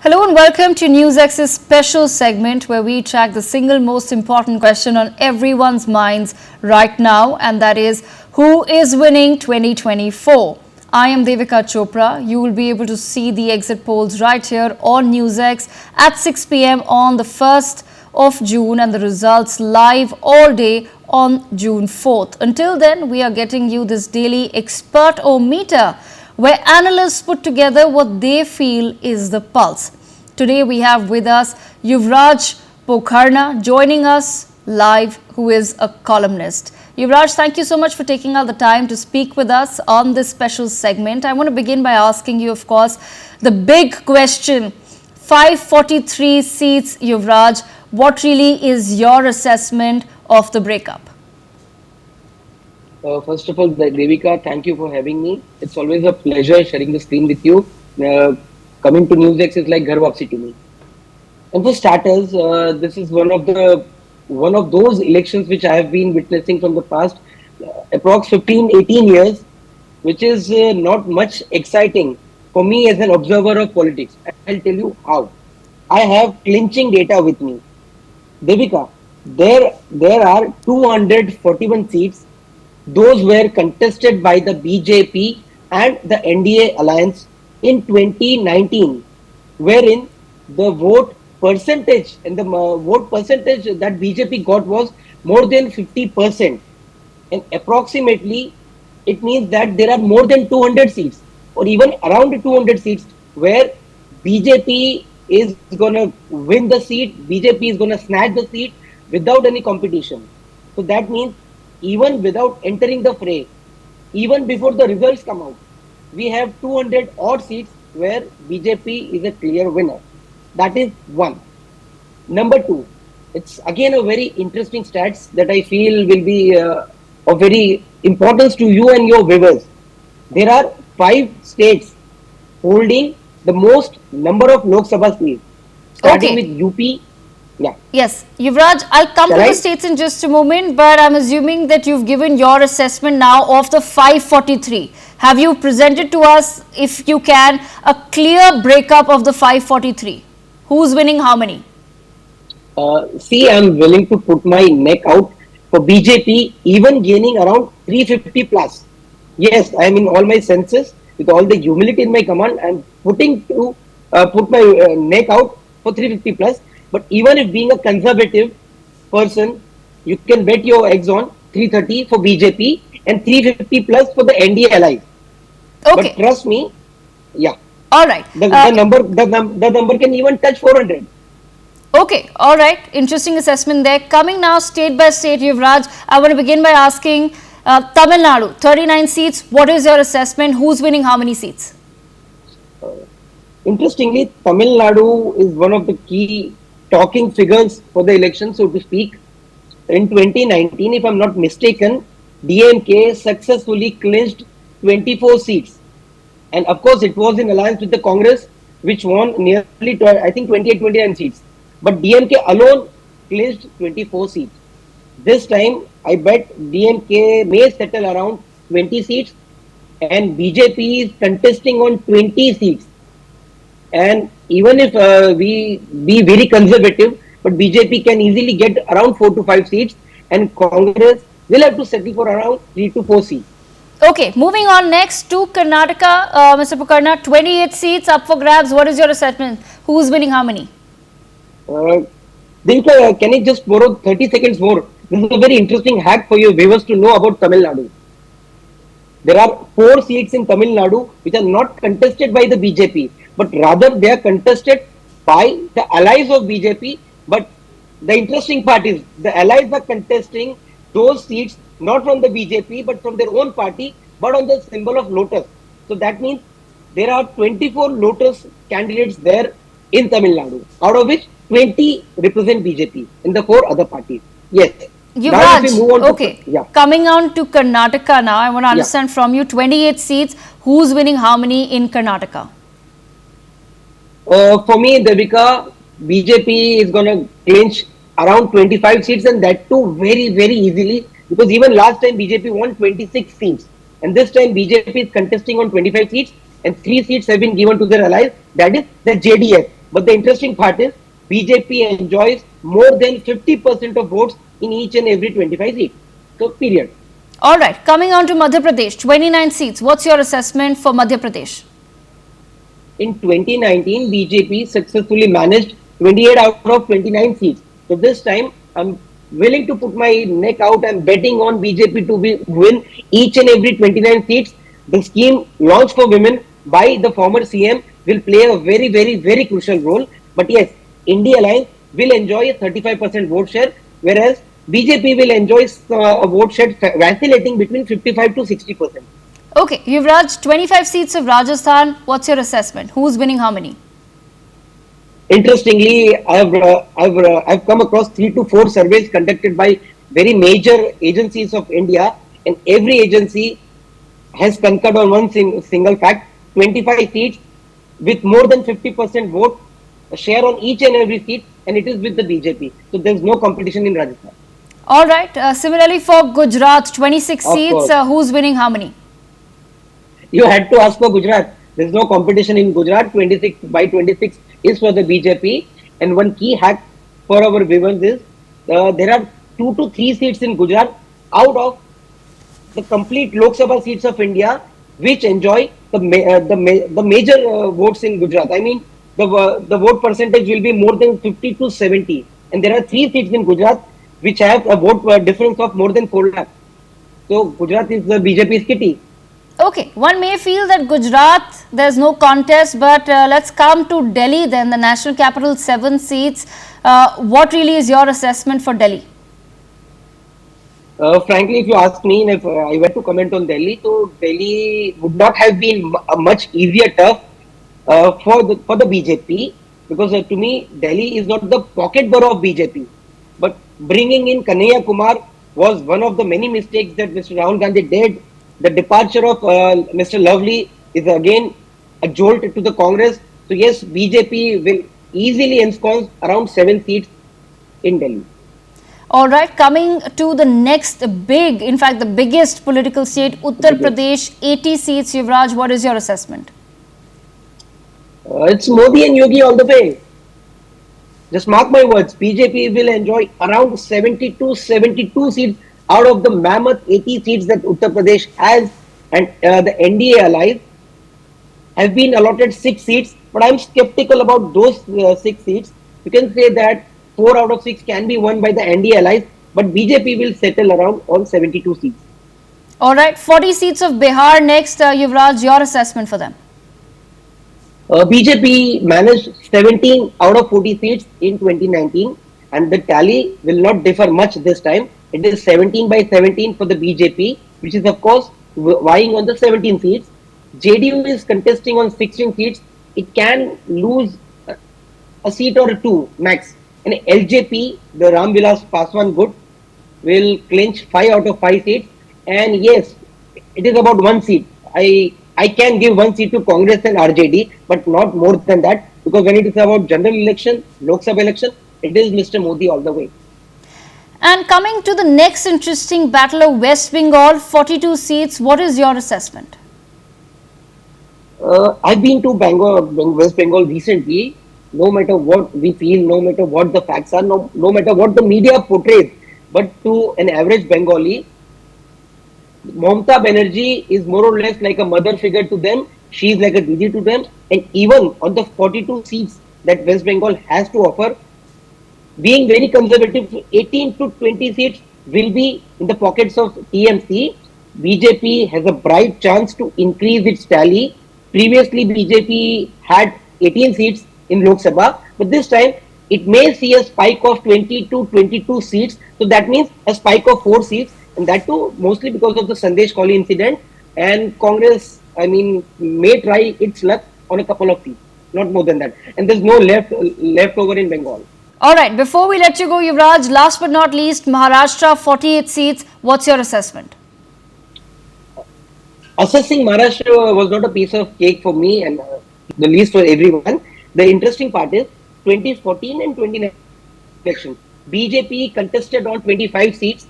Hello and welcome to NewsX's special segment where we track the single most important question on everyone's minds right now, and that is who is winning 2024. I am Devika Chopra. You will be able to see the exit polls right here on NewsX at 6 p.m. on the 1st of June and the results live all day on June 4th. Until then, we are getting you this daily expert-o-meter where analysts put together what they feel is the pulse. Today we have with us Yuvraj Pokharna joining us live, who is a columnist. Yuvraj, thank you so much for taking out the time to speak with us on this special segment. I want to begin by asking you, of course, the big question. 543 seats, Yuvraj. What really is your assessment of the breakup? First of all, Devika, thank you for having me. It's always a pleasure sharing the screen with you. Coming to NewsX is like ghar wapsi to me. And for starters, this is one of those elections which I have been witnessing from the past approx 15, 18 years, which is not much exciting for me as an observer of politics. I'll tell you how. I have clinching data with me. Devika, there are 241 seats. Those were contested by the BJP and the NDA alliance in 2019, wherein the vote percentage that BJP got was more than 50%. And approximately, it means that there are more than 200 seats or even around 200 seats where BJP is going to win the seat, BJP is going to snatch the seat without any competition. So that means even without entering the fray, even before the results come out, we have 200 odd seats where BJP is a clear winner. That is one. Number two, it's again a very interesting stats that I feel will be of very importance to you and your viewers. There are 5 states holding the most number of Lok Sabha seats, starting with UP. Yeah. Yes, Yuvraj, I'll come to the states in just a moment, but I'm assuming that you've given your assessment now of the 543. Have you presented to us, if you can, a clear breakup of the 543? Who's winning how many? See, I'm willing to put my neck out for BJP, even gaining around 350 plus. Yes, I'm in all my senses, with all the humility in my command, I'm putting to put my neck out for 350 plus. But even if being a conservative person, you can bet your eggs on 330 for BJP and 350 plus for the NDA allies. Okay. But trust me, yeah. All right. The number can even touch 400. Okay. All right. Interesting assessment there. Coming now state by state, Yuvraj, I want to begin by asking Tamil Nadu, 39 seats. What is your assessment? Who's winning how many seats? Interestingly, Tamil Nadu is one of the key talking figures for the election, so to speak. In 2019, if I'm not mistaken, DMK successfully clinched 24 seats. And of course, it was in alliance with the Congress, which won nearly, I think, 28, 29 seats. But DMK alone clinched 24 seats. This time, I bet DMK may settle around 20 seats and BJP is contesting on 20 seats. And even if we be very conservative, but BJP can easily get around 4 to 5 seats and Congress will have to settle for around 3 to 4 seats. Okay, moving on next to Karnataka, Mr. Pokharna, 28 seats up for grabs. What is your assessment? Who's winning how many? Dinka, can I just borrow 30 seconds more? This is a very interesting hack for your viewers to know about Tamil Nadu. There are 4 seats in Tamil Nadu which are not contested by the BJP, but rather they are contested by the allies of BJP. But the interesting part is the allies are contesting those seats not from the BJP but from their own party, but on the symbol of Lotus. So that means there are 24 Lotus candidates there in Tamil Nadu, out of which 20 represent BJP in the 4 other parties. Yes. Yuvraj, okay. Coming on to Karnataka now, I want to understand from you, 28 seats, who's winning how many in Karnataka? For me, Devika, BJP is going to clinch around 25 seats and that too very, very easily, because even last time BJP won 26 seats and this time BJP is contesting on 25 seats and 3 seats have been given to their allies, that is the JDS. But the interesting part is BJP enjoys more than 50% of votes in each and every 25 seats. So, period. All right, coming on to Madhya Pradesh, 29 seats. What's your assessment for Madhya Pradesh? In 2019, BJP successfully managed 28 out of 29 seats. So this time, I'm willing to put my neck out and betting on BJP to win each and every 29 seats. The scheme launched for women by the former CM will play a very, very, very crucial role. But yes, India Alliance will enjoy a 35% vote share, whereas BJP will enjoy a vote share vacillating between 55 to 60%. Okay, Yuvraj, 25 seats of Rajasthan. What's your assessment? Who's winning how many? Interestingly, I've come across 3 to 4 surveys conducted by very major agencies of India, and every agency has concurred on one single fact: 25 seats with more than 50% vote share on each and every seat, and it is with the BJP. So there's no competition in Rajasthan. All right. Similarly, for Gujarat, 26 Of seats. course, Who's winning how many? you had to ask for Gujarat. There's no competition in Gujarat. 26 by 26 is for the BJP. And one key hack for our viewers is there are 2 to 3 seats in Gujarat out of the complete Lok Sabha seats of India, which enjoy the major votes in Gujarat. I mean, the vote percentage will be more than 50 to 70. And there are 3 seats in Gujarat which have a vote difference of more than 4 lakh. So Gujarat is the BJP's kitty. Okay, one may feel that Gujarat, there's no contest, but let's come to Delhi then, the national capital, 7 seats. What really is your assessment for Delhi? Frankly, if you ask me, and if I were to comment on Delhi, so Delhi would not have been a much easier turf for the BJP, because to me Delhi is not the pocket borough of BJP, but bringing in Kanhaiya Kumar was one of the many mistakes that Mr. Rahul Gandhi did. The departure of Mr. Lovely is again a jolt to the Congress. So yes, BJP will easily ensconce around 7 seats in Delhi. All right, coming to the next big, in fact, the biggest political state, Uttar Pradesh, 80 seats. Yuvraj, what is your assessment? It's Modi and Yogi all the way. Just mark my words, BJP will enjoy around 70 to 72 seats out of the mammoth 80 seats that Uttar Pradesh has, and the NDA allies have been allotted 6 seats, but I'm skeptical about those 6 seats. You can say that 4 out of 6 can be won by the NDA allies, but BJP will settle around on 72 seats. All right, 40 seats of Bihar next. Yuvraj, your assessment for them? BJP managed 17 out of 40 seats in 2019, and the tally will not differ much this time. It is 17 by 17 for the BJP, which is of course vying on the 17 seats. JDU is contesting on 16 seats. It can lose a seat or two max. And LJP, the Ram Vilas Paswan Gut, will clinch 5 out of 5 seats. And yes, it is about 1 seat. I can give 1 seat to Congress and RJD, but not more than that, because when it is about general election, Lok Sabha election, it is Mr. Modi all the way. And coming to the next interesting battle of West Bengal, 42 seats. What is your assessment? I've been to West Bengal recently. No matter what we feel, no matter what the facts are, no matter what the media portrays, but to an average Bengali, Mamata Banerjee is more or less like a mother figure to them. She is like a Didi to them. And even on the 42 seats that West Bengal has to offer, being very conservative, 18 to 20 seats will be in the pockets of TMC. BJP has a bright chance to increase its tally. Previously, BJP had 18 seats in Lok Sabha, but this time it may see a spike of 20 to 22 seats. So that means a spike of 4 seats, and that too mostly because of the Sandesh Kauli incident. And Congress, I mean, may try its luck on a couple of seats, not more than that. And there's no left over in Bengal. All right, before we let you go, Yuvraj, last but not least, Maharashtra, 48 seats. What's your assessment? Assessing Maharashtra was not a piece of cake for me, and the least for everyone. The interesting part is 2014 and 2019 elections. BJP contested on 25 seats,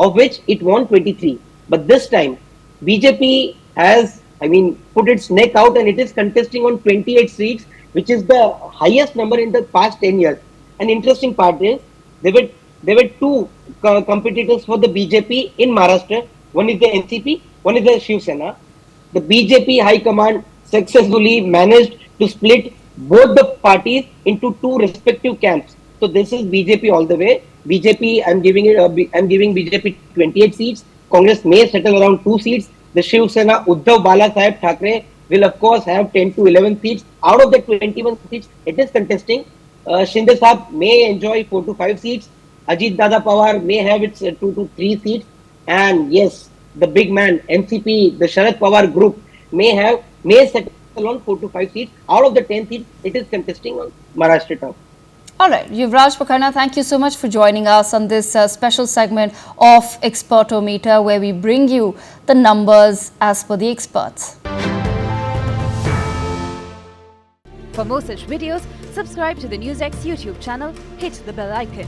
of which it won 23. But this time, BJP has I mean, put its neck out, and it is contesting on 28 seats, which is the highest number in the past 10 years. An interesting part is there were two competitors for the BJP in Maharashtra. One is the NCP, one is the Shiv Sena. The BJP High Command successfully managed to split both the parties into two respective camps. So this is BJP all the way. BJP, I'm giving BJP 28 seats. Congress may settle around 2 seats. The Shiv Sena Uddhav Bala Saheb Thackeray will of course have 10 to 11 seats. Out of the 21 seats, it is contesting. Shinde Saab may enjoy 4 to 5 seats. Ajit Dada Pawar may have its 2 to 3 seats. And yes, the big man, NCP, the Sharad Pawar group, may settle on 4 to 5 seats. Out of the 10 seats, it is contesting on Maharashtra top. All right, Yuvraj Pokharna, thank you so much for joining us on this special segment of Expertometer, where we bring you the numbers as per the experts. For more such videos, subscribe to the NewsX YouTube channel, hit the bell icon.